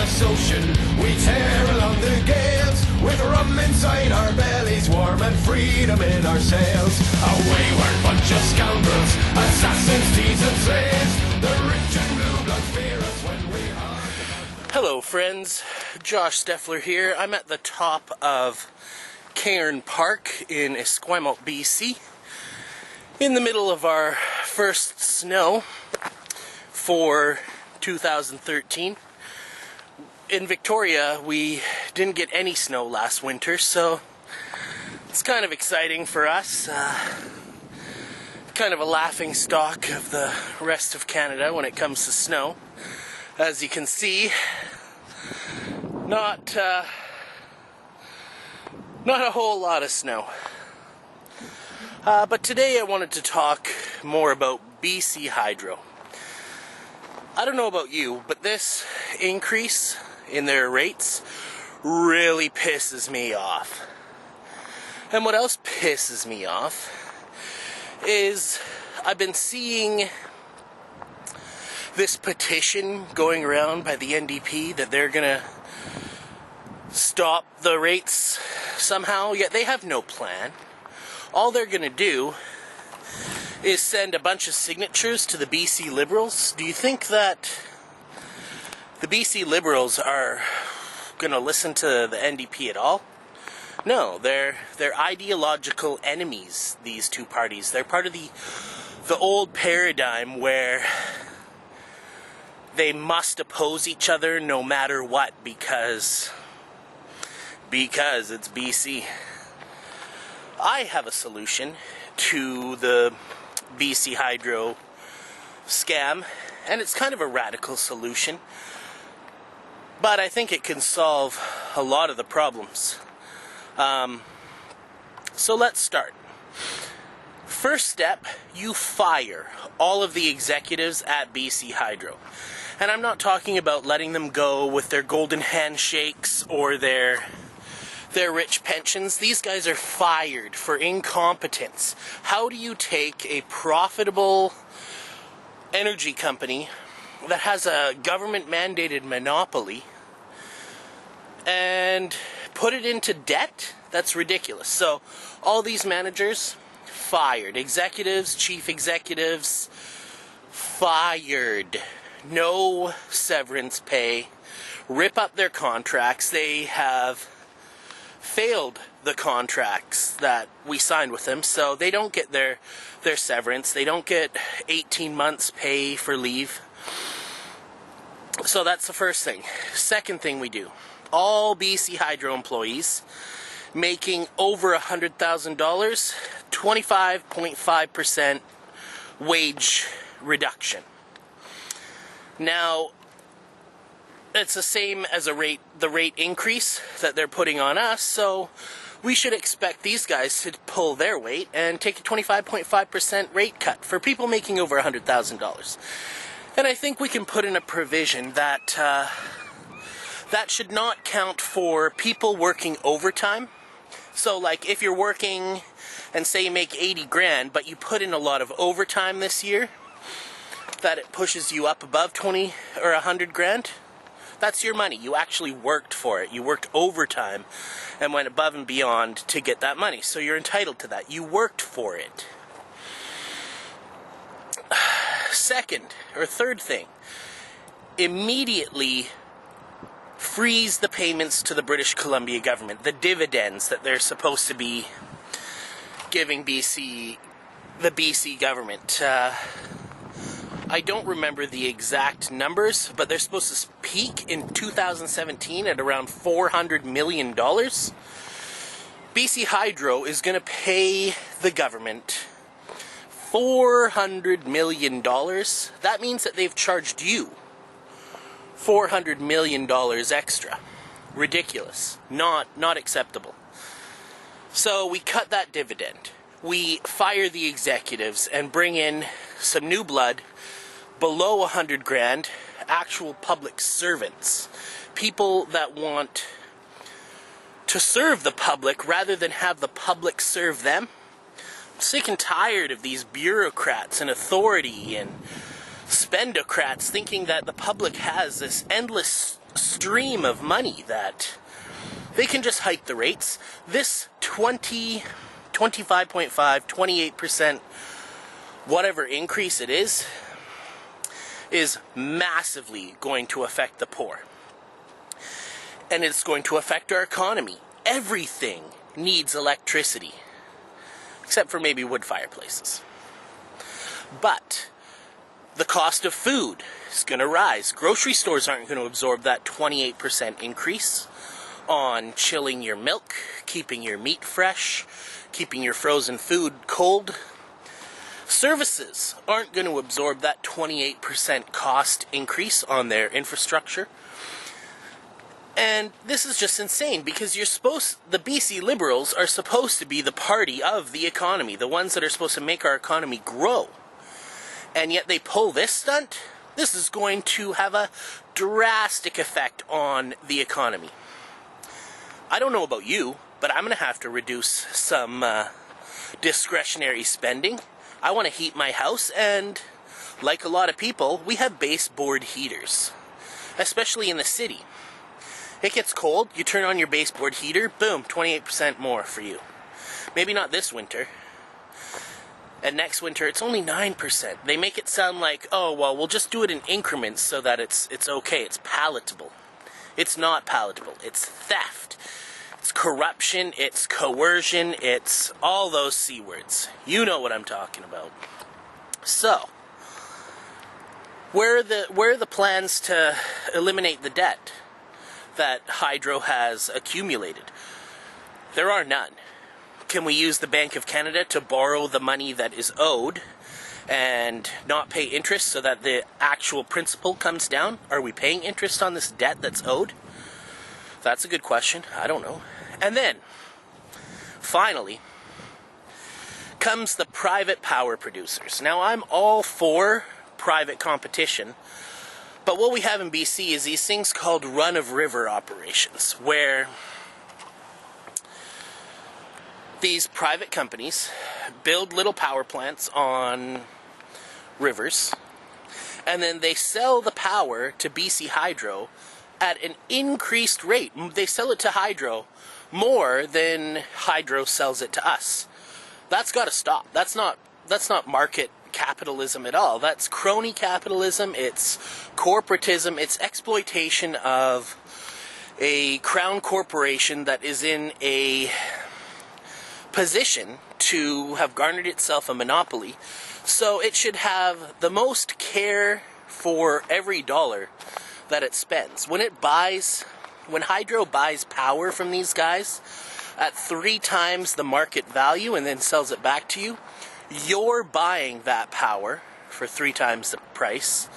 endless ocean. We tear along the gales, with rum inside our bellies, warm and freedom in our sails. A wayward bunch of scoundrels, assassins, thieves and slaves. The rich and blue bloods fear us when we are. Hello friends, Josh Steffler here. I'm at the top of Cairn Park in Esquimalt, BC, in the middle of our first snow for 2013. In Victoria, we didn't get any snow last winter, so it's kind of exciting for us. Kind of a laughing stock of the rest of Canada when it comes to snow. As you can see, not a whole lot of snow. But today I wanted to talk more about BC Hydro. I don't know about you, but this increase in their rates really pisses me off. And what else pisses me off is I've been seeing this petition going around by the NDP that they're gonna stop the rates somehow, yet they have no plan. All they're gonna do is send a bunch of signatures to the BC Liberals. Do you think that the BC Liberals are gonna listen to the NDP at all? No, they're ideological enemies, these two parties. They're part of the old paradigm where they must oppose each other no matter what because it's BC. I have a solution to the BC Hydro scam, and it's kind of a radical solution, but I think it can solve a lot of the problems. So let's start. First step, you fire all of the executives at BC Hydro. And I'm not talking about letting them go with their golden handshakes or their rich pensions. These guys are fired for incompetence. How do you take a profitable energy company that has a government-mandated monopoly and put it into debt? That's ridiculous. So all these managers fired. Executives, chief executives, fired. No severance pay. Rip up their contracts. They have failed the contracts that we signed with them, so they don't get their severance. They don't get 18 months pay for leave. So that's the first thing. Second thing we do, all BC Hydro employees making over $100,000, 25.5% wage reduction. Now, it's the same as the rate increase that they're putting on us, so we should expect these guys to pull their weight and take a 25.5% rate cut for people making over $100,000. And I think we can put in a provision that that should not count for people working overtime. So like if you're working and say you make 80 grand, but you put in a lot of overtime this year, that it pushes you up above 20 or 100 grand. That's your money. You actually worked for it. You worked overtime and went above and beyond to get that money. So you're entitled to that. You worked for it. Second or third thing, immediately freeze the payments to the British Columbia government, the dividends that they're supposed to be giving the BC government. I don't remember the exact numbers, but they're supposed to peak in 2017 at around $400 million. BC Hydro is going to pay the government $400 million. That means that they've charged you $400 million extra. Ridiculous. Not acceptable. So we cut that dividend. We fire the executives and bring in some new blood below 100 grand, actual public servants, people that want to serve the public rather than have the public serve them. I'm sick and tired of these bureaucrats and authority and spendocrats thinking that the public has this endless stream of money that they can just hike the rates. This 20, 25.5, 28%, whatever increase it is massively going to affect the poor. And it's going to affect our economy. Everything needs electricity, except for maybe wood fireplaces. But the cost of food is going to rise. Grocery stores aren't going to absorb that 28% increase on chilling your milk, keeping your meat fresh, keeping your frozen food cold. Services aren't going to absorb that 28% cost increase on their infrastructure. And this is just insane, because the BC Liberals are supposed to be the party of the economy, the ones that are supposed to make our economy grow. And yet they pull this stunt. This is going to have a drastic effect on the economy. I don't know about you, but I'm going to have to reduce some discretionary spending. I want to heat my house, and like a lot of people, we have baseboard heaters, especially in the city. It gets cold, you turn on your baseboard heater, boom, 28% more for you. Maybe not this winter. And next winter, it's only 9%. They make it sound like, oh, well, we'll just do it in increments so that it's okay, it's palatable. It's not palatable. It's theft. It's corruption. It's coercion. It's all those C words. You know what I'm talking about. So, where are the plans to eliminate the debt that hydro has accumulated? There are none. Can we use the Bank of Canada to borrow the money that is owed and not pay interest so that the actual principal comes down? Are we paying interest on this debt that's owed? That's a good question. I don't know. And then, finally, comes the private power producers. Now, I'm all for private competition, but what we have in BC is these things called run-of-river operations, where these private companies build little power plants on rivers, and then they sell the power to BC Hydro at an increased rate. They sell it to Hydro more than Hydro sells it to us. That's got to stop. That's not market capitalism at all. That's crony capitalism. It's corporatism. It's exploitation of a crown corporation that is in a position to have garnered itself a monopoly. So it should have the most care for every dollar that it spends. When Hydro buys power from these guys at 3 times the market value and then sells it back to you, you're buying that power for 3 times the price,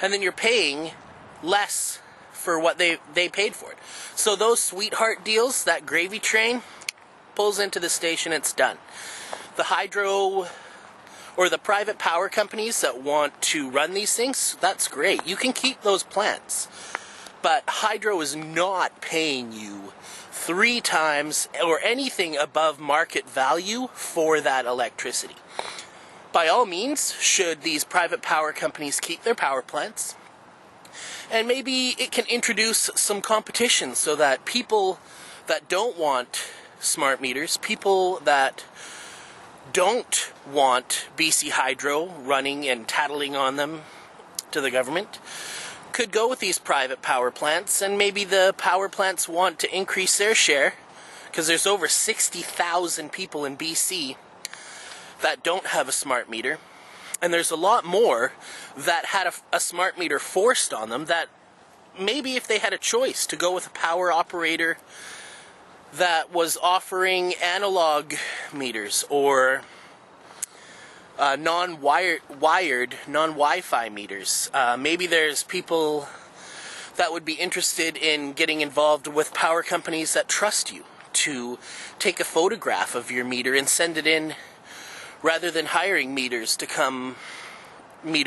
and then you're paying less for what they paid for it. So those sweetheart deals, that gravy train, pulls into the station, it's done. The hydro or the private power companies that want to run these things, that's great. You can keep those plants. But Hydro is not paying you 3 times or anything above market value for that electricity. By all means, should these private power companies keep their power plants? And maybe it can introduce some competition so that people that don't want smart meters, people that don't want BC Hydro running and tattling on them to the government, could go with these private power plants, and maybe the power plants want to increase their share, because there's over 60,000 people in BC that don't have a smart meter, and there's a lot more that had a smart meter forced on them, that maybe if they had a choice to go with a power operator that was offering analog meters or non-Wi-Fi meters. Maybe there's people that would be interested in getting involved with power companies that trust you to take a photograph of your meter and send it in, rather than hiring meter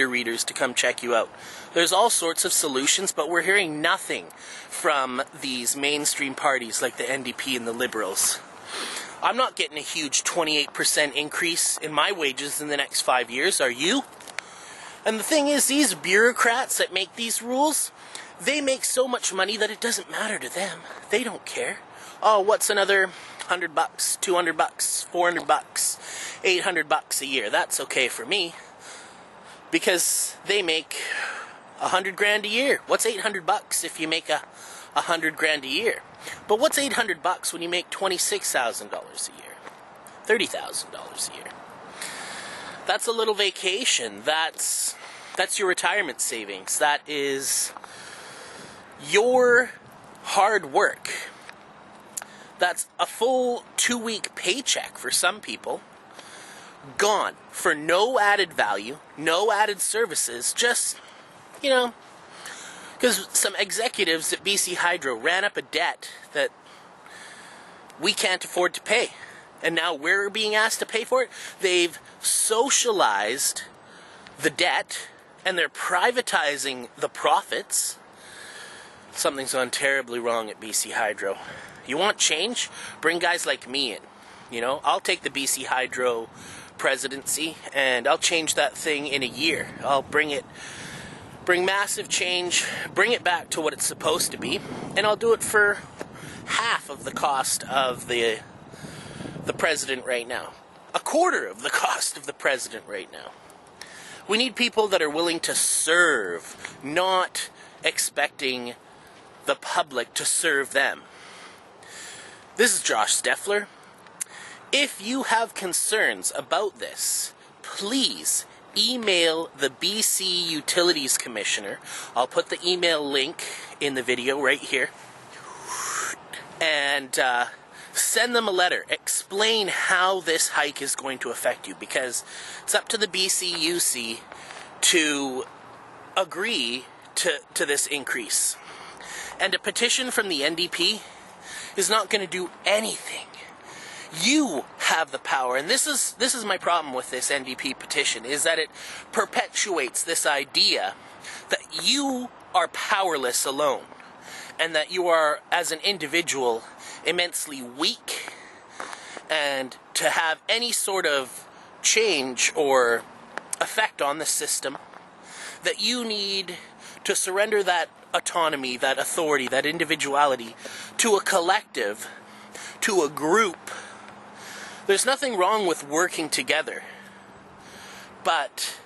readers to come check you out. There's all sorts of solutions, but we're hearing nothing from these mainstream parties like the NDP and the Liberals. I'm not getting a huge 28% increase in my wages in the next 5 years, are you? And the thing is, these bureaucrats that make these rules, They make so much money that it doesn't matter to them. They don't care. Oh, what's another $100, $200, $400, $800 a year? That's okay for me, because they make $100,000 a year. What's $800 if you make $100,000 a year? But what's $800 when you make $26,000 a year, $30,000 a year? That's a little vacation. That's your retirement savings. That is your hard work. That's a full 2-week paycheck for some people, gone for no added value, no added services, just, because some executives at BC Hydro ran up a debt that we can't afford to pay. And now we're being asked to pay for it. They've socialized the debt, and they're privatizing the profits. Something's gone terribly wrong at BC Hydro. You want change? Bring guys like me in. I'll take the BC Hydro presidency, and I'll change that thing in a year. I'll bring massive change, bring it back to what it's supposed to be, and I'll do it for half of the cost of the president right now. A quarter of the cost of the president right now. We need people that are willing to serve, not expecting the public to serve them. This is Josh Steffler. If you have concerns about this, please email the BC Utilities Commissioner. I'll put the email link in the video right here. And send them a letter. Explain how this hike is going to affect you, because it's up to the BCUC to agree to this increase. And a petition from the NDP is not going to do anything. You have the power, and this is my problem with this NDP petition, is that it perpetuates this idea that you are powerless alone, and that you are, as an individual, immensely weak, and to have any sort of change or effect on the system, that you need to surrender that autonomy, that authority, that individuality to a collective, to a group. There's nothing wrong with working together, but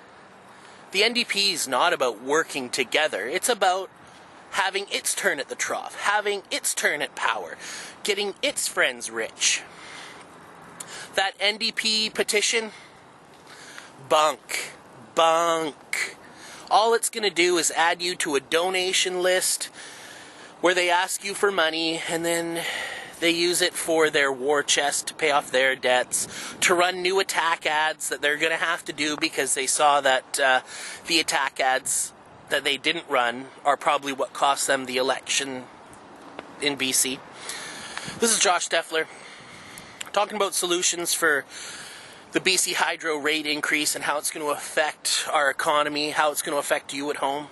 the NDP is not about working together. It's about having its turn at the trough, having its turn at power, getting its friends rich. That NDP petition, bunk. All it's going to do is add you to a donation list where they ask you for money, and then they use it for their war chest to pay off their debts, to run new attack ads that they're going to have to do because they saw that the attack ads that they didn't run are probably what cost them the election in BC. This is Josh Steffler, talking about solutions for the BC Hydro rate increase and how it's going to affect our economy, how it's going to affect you at home.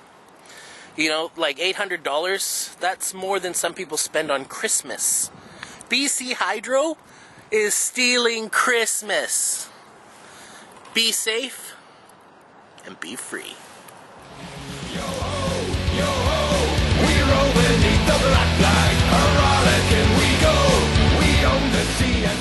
Like $800, that's more than some people spend on Christmas. BC Hydro is stealing Christmas. Be safe and be free. Yo-ho, yo-ho, we roll beneath the black flag, a rollicking we go, we own the sea and